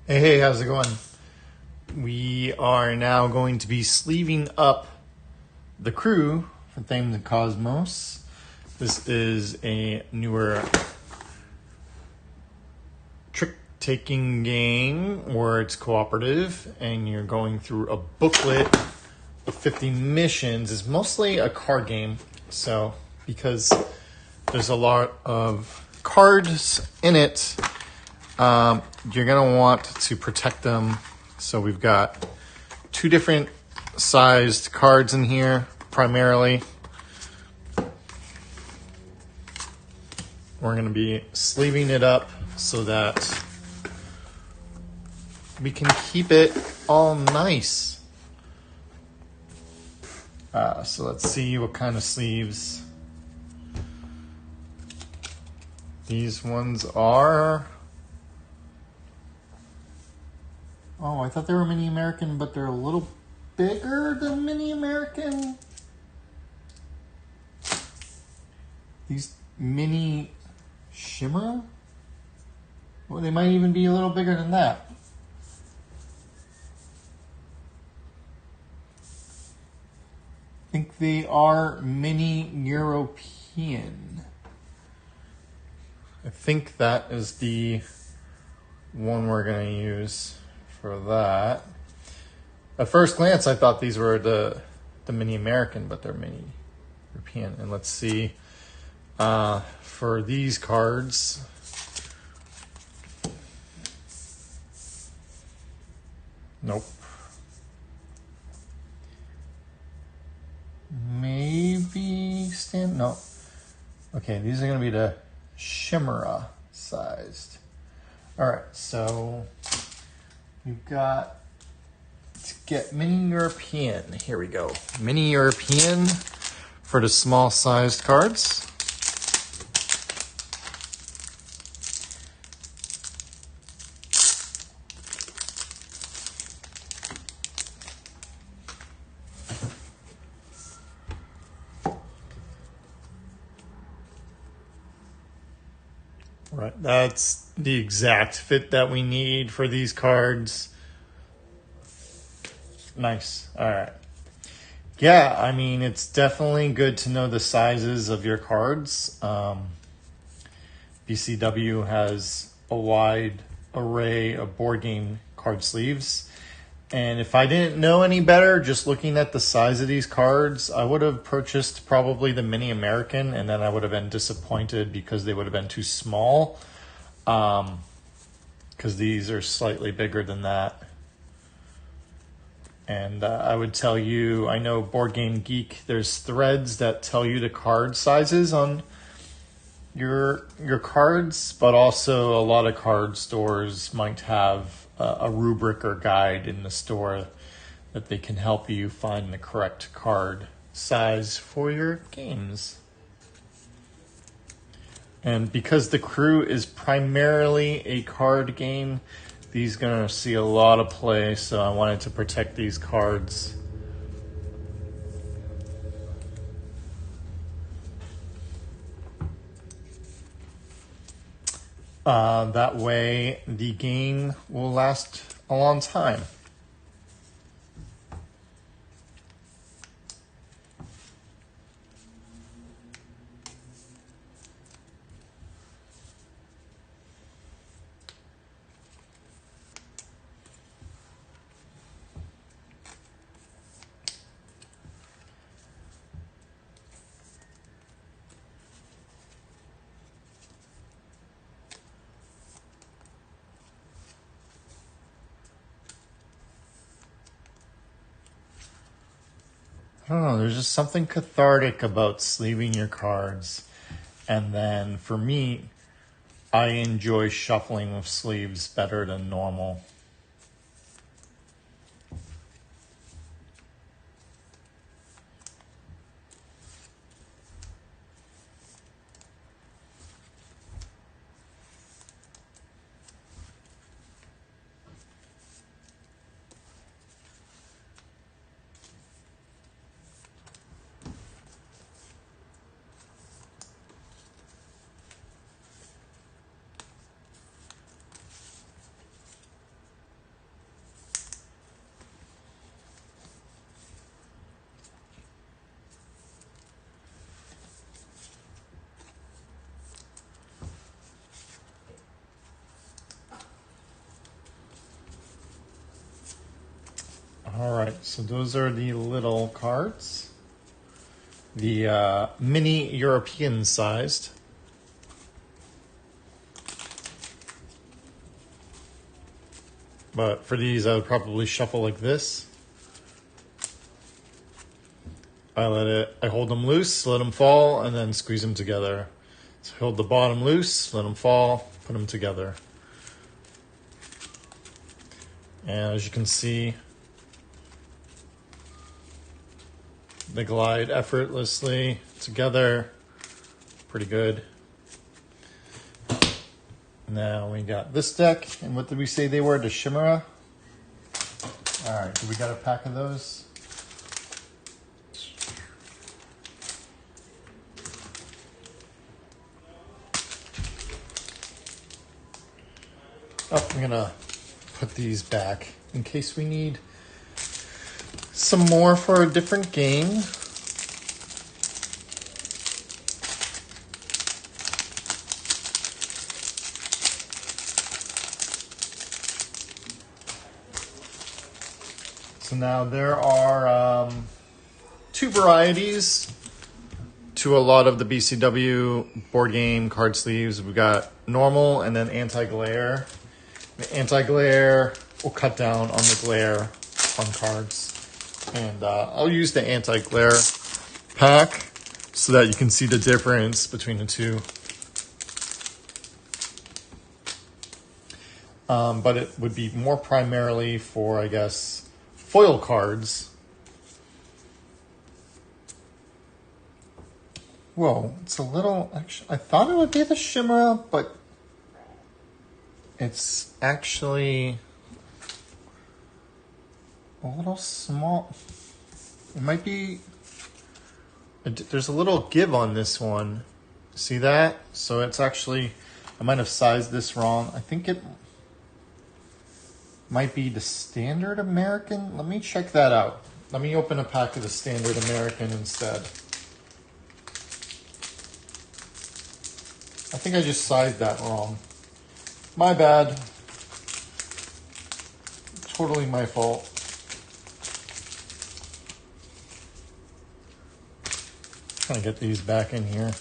Hey, how's it going? We are now going to be sleeving up the crew for Thames and Kosmos. This is a newer trick-taking game where it's cooperative and you're going through a booklet of 50 missions. It's mostly a card game, so because there's a lot of cards in it, you're going to want to protect them. So we've got two different sized cards in here, primarily. We're going to be sleeving it up so that we can keep it all nice. So let's see what kind of sleeves. These ones are... Oh, I thought they were Mini American, but they're a little bigger than Mini American. These Mini Shimmer? Well, they might even be a little bigger than that. I think they are Mini European. I think that is the one we're going to use for that. At first glance, I thought these were the Mini American, but they're Mini European. And let's see, for these cards, nope. Maybe no. Okay, these are going to be the Shimera sized. All right, so you've got to get Mini European. Here we go. Mini European for the small sized cards. Right, that's the exact fit that we need for these cards. Nice. All right. Yeah, I mean, it's definitely good to know the sizes of your cards. BCW has a wide array of board game card sleeves. And if I didn't know any better, just looking at the size of these cards, I would have purchased probably the Mini American, and then I would have been disappointed because they would have been too small. Because these are slightly bigger than that. And I would tell you, I know Board Game Geek, there's threads that tell you the card sizes on your cards, but also a lot of card stores might have a rubric or guide in the store that they can help you find the correct card size for your games. And because the crew is primarily a card game, these are going to see a lot of play, so I wanted to protect these cards. That way the game will last a long time. I don't know, there's just something cathartic about sleeving your cards. And then for me, I enjoy shuffling with sleeves better than normal. right, so those are the little cards. The mini European sized. But for these, I would probably shuffle like this. I hold them loose, let them fall, and then squeeze them together. So hold the bottom loose, let them fall, put them together. And as you can see, they glide effortlessly together. Pretty good. Now we got this deck, and what did we say they were? The Chimera? Alright, do we got a pack of those? Oh, I'm gonna put these back in case we need some more for a different game. So now there are two varieties to a lot of the BCW board game card sleeves. We've got normal and then anti-glare. The anti-glare will cut down on the glare on cards. And I'll use the anti-glare pack so that you can see the difference between the two. But it would be more primarily for, I guess, foil cards. Whoa, it's a little, actually, I thought it would be the Chimera, but it's actually a little small. It might be, there's a little give on this one. See that? So it's actually, I might have sized this wrong. I think it might be the standard American. Let me check that out. Let me open a pack of the standard American instead. I think I just sized that wrong. My bad. Totally my fault. Trying to get these back in here.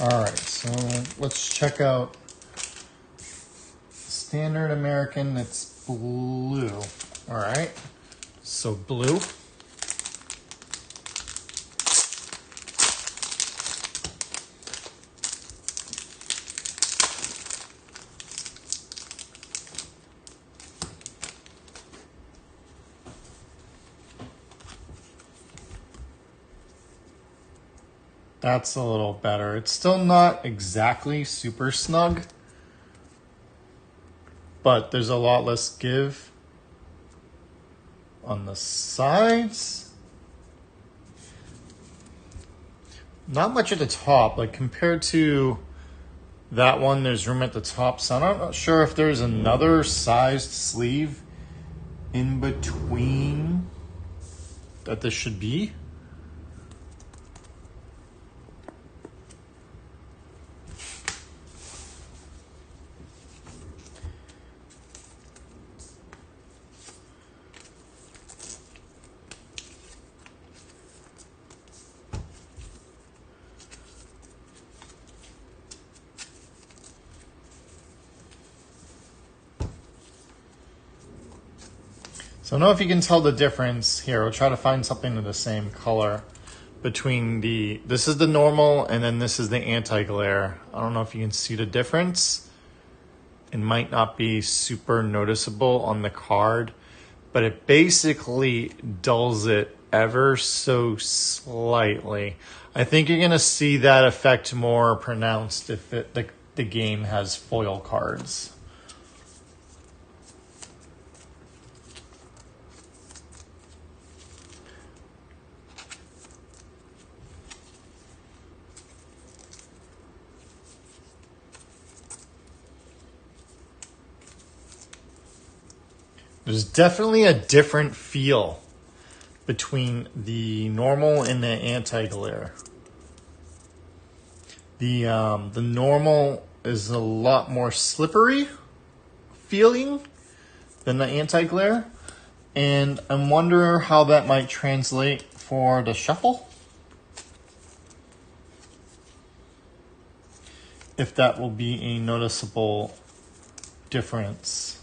All right, so let's check out standard American. It's blue. All right, so blue. That's a little better. It's still not exactly super snug, but there's a lot less give on the sides. Not much at the top, like compared to that one, there's room at the top. So I'm not sure if there's another sized sleeve in between that this should be. So I don't know if you can tell the difference here. I'll try to find something of the same color between this is the normal and then this is the anti-glare. I don't know if you can see the difference. It might not be super noticeable on the card, but it basically dulls it ever so slightly. I think you're gonna see that effect more pronounced if the game has foil cards. There's definitely a different feel between the normal and the anti-glare. The normal is a lot more slippery feeling than the anti-glare, and I wonder how that might translate for the shuffle. If that will be a noticeable difference.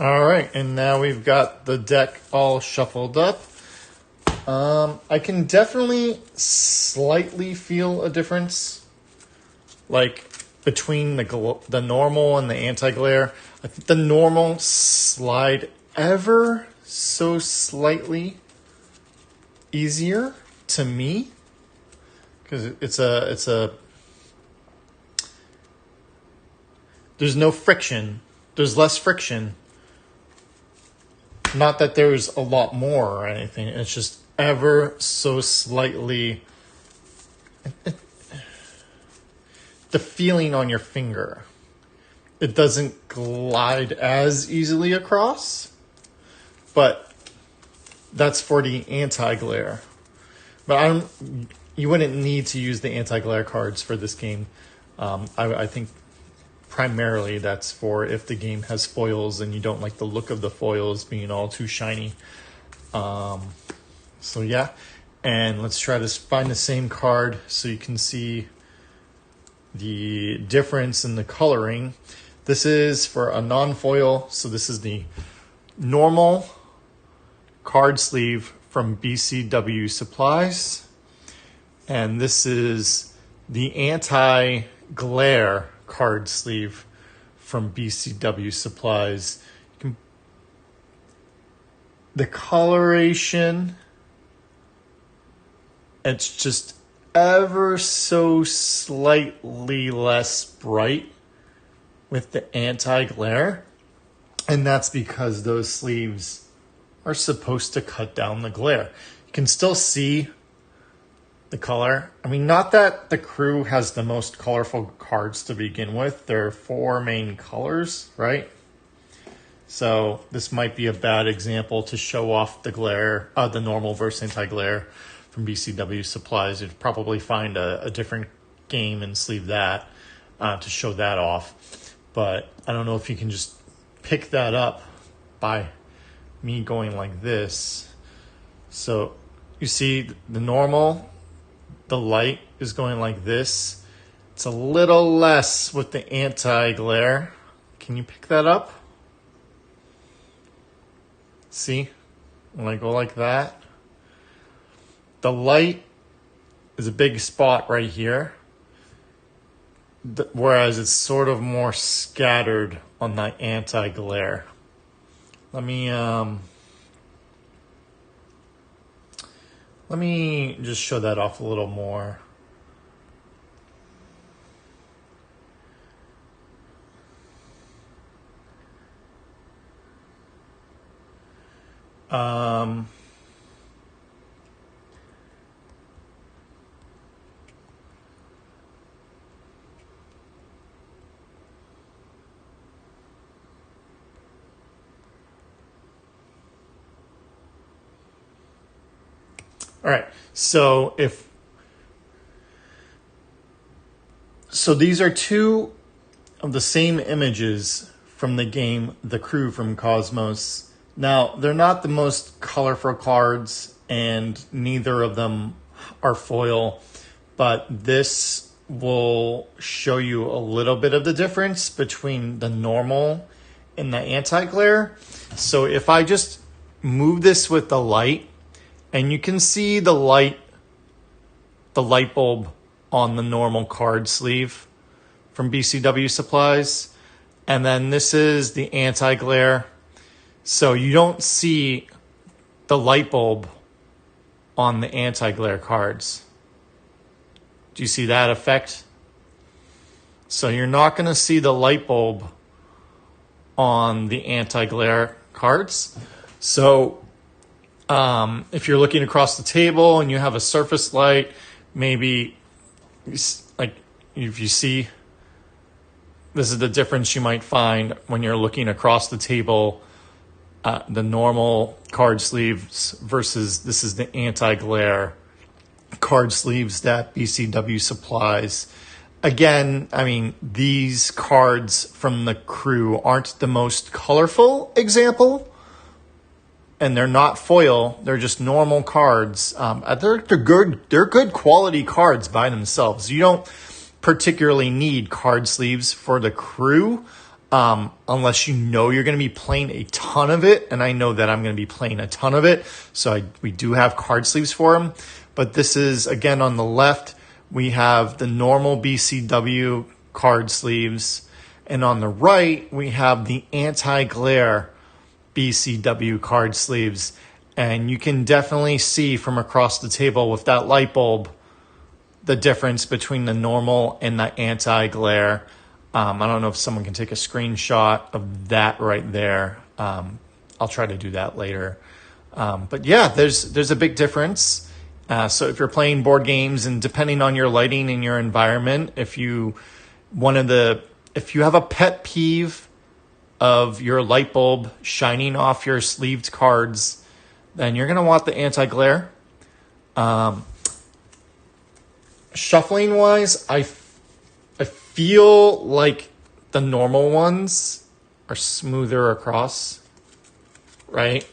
All right, and now we've got the deck all shuffled up. I can definitely slightly feel a difference, like between the normal and the anti-glare. I think the normal slide ever so slightly easier to me because there's no friction. There's less friction. Not that there's a lot more or anything. It's just ever so slightly the feeling on your finger. It doesn't glide as easily across, but that's for the anti-glare. But you wouldn't need to use the anti-glare cards for this game. I think primarily that's for if the game has foils and you don't like the look of the foils being all too shiny. So yeah, and let's try to find the same card so you can see the difference in the coloring. This is for a non-foil, so this is the normal card sleeve from BCW Supplies, and this is the anti-glare card sleeve from BCW Supplies. The coloration, it's just ever so slightly less bright with the anti-glare, and that's because those sleeves are supposed to cut down the glare. You can still see the color. I mean, not that the crew has the most colorful cards to begin with. There are 4 main colors, right? So this might be a bad example to show off the glare, the normal versus anti-glare from BCW Supplies. You'd probably find a different game and sleeve that to show that off. But I don't know if you can just pick that up by me going like this. So you see the normal, the light is going like this. It's a little less with the anti-glare. Can you pick that up? See? when I go like that, the light is a big spot right here, whereas it's sort of more scattered on the anti-glare. Let me just show that off a little more. All right, so these are two of the same images from the game The Crew from Kosmos. Now, they're not the most colorful cards, and neither of them are foil, but this will show you a little bit of the difference between the normal and the anti-glare. So if I just move this with the light, and you can see the light bulb on the normal card sleeve from BCW Supplies. And then this is the anti-glare. So you don't see the light bulb on the anti-glare cards. Do you see that effect? So you're not going to see the light bulb on the anti-glare cards. So if you're looking across the table and you have a surface light, maybe like if you see, this is the difference you might find when you're looking across the table, the normal card sleeves versus this is the anti-glare card sleeves that BCW supplies. Again, I mean, these cards from the Crew aren't the most colorful example, and they're not foil. They're just normal cards. They're good. They're good quality cards by themselves. You don't particularly need card sleeves for the Crew unless you know you're going to be playing a ton of it. And I know that I'm going to be playing a ton of it. So we do have card sleeves for them. But this is, again, on the left, we have the normal BCW card sleeves. And on the right, we have the anti-glare BCW card sleeves, and you can definitely see from across the table with that light bulb the difference between the normal and the anti-glare. I don't know if someone can take a screenshot of that right there. I'll try to do that later. But yeah, there's a big difference. So if you're playing board games, and depending on your lighting and your environment, if you have a pet peeve of your light bulb shining off your sleeved cards, then you're going to want the anti-glare. Shuffling wise, I feel like the normal ones are smoother across, right?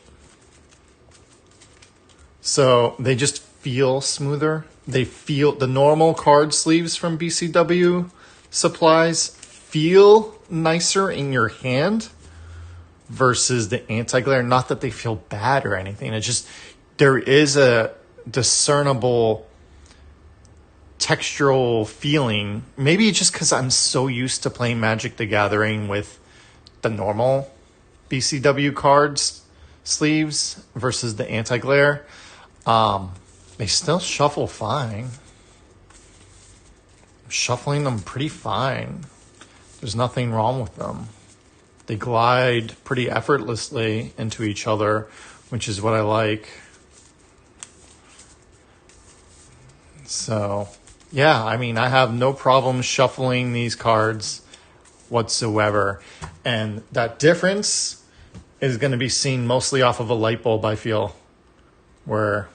So they just feel smoother. The normal card sleeves from BCW Supplies feel nicer in your hand versus the anti-glare. Not that they feel bad or anything. It's just there is a discernible textural feeling. Maybe just because I'm so used to playing Magic the Gathering with the normal BCW cards sleeves versus the anti-glare. They still shuffle fine. I'm shuffling them pretty fine. There's nothing wrong with them. They glide pretty effortlessly into each other, which is what I like. So, yeah, I mean, I have no problem shuffling these cards whatsoever. And that difference is going to be seen mostly off of a light bulb, I feel, where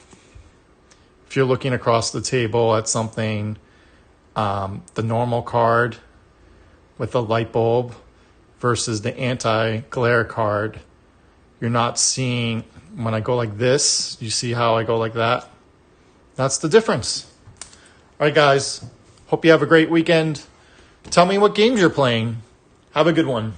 if you're looking across the table at something, the normal card with the light bulb versus the anti-glare card, you're not seeing, when I go like this, you see how I go like that? That's the difference. All right, guys, hope you have a great weekend. Tell me what games you're playing. Have a good one.